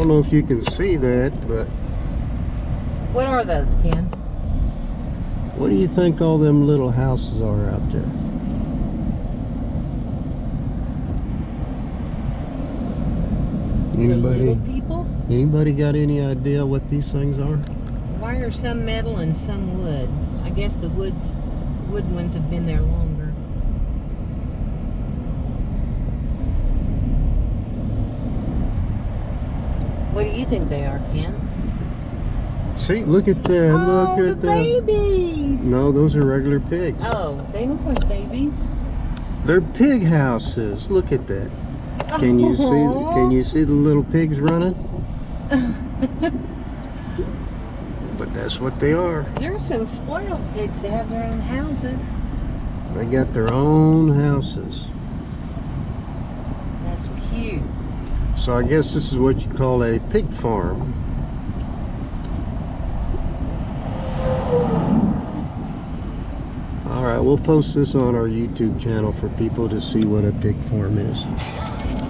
don't know if you can see that, but What are those, Ken? what do you think all them little houses are out there? The little people? Anybody got any idea what these things are? Why are some metal and some wood? I guess the wood ones have been there longer. What do you think they are, Ken? See, look at that. Oh, Look at the that. babies! No, those are regular pigs. Oh, they look like babies. They're pig houses. Look at that. Can you see? Can you see the little pigs running? But that's what they are. There are some spoiled pigs that have their own houses. They got their own houses. That's cute. So I guess this is what you call a pig farm. Alright, we'll post this on our YouTube channel for people to see what a pig farm is.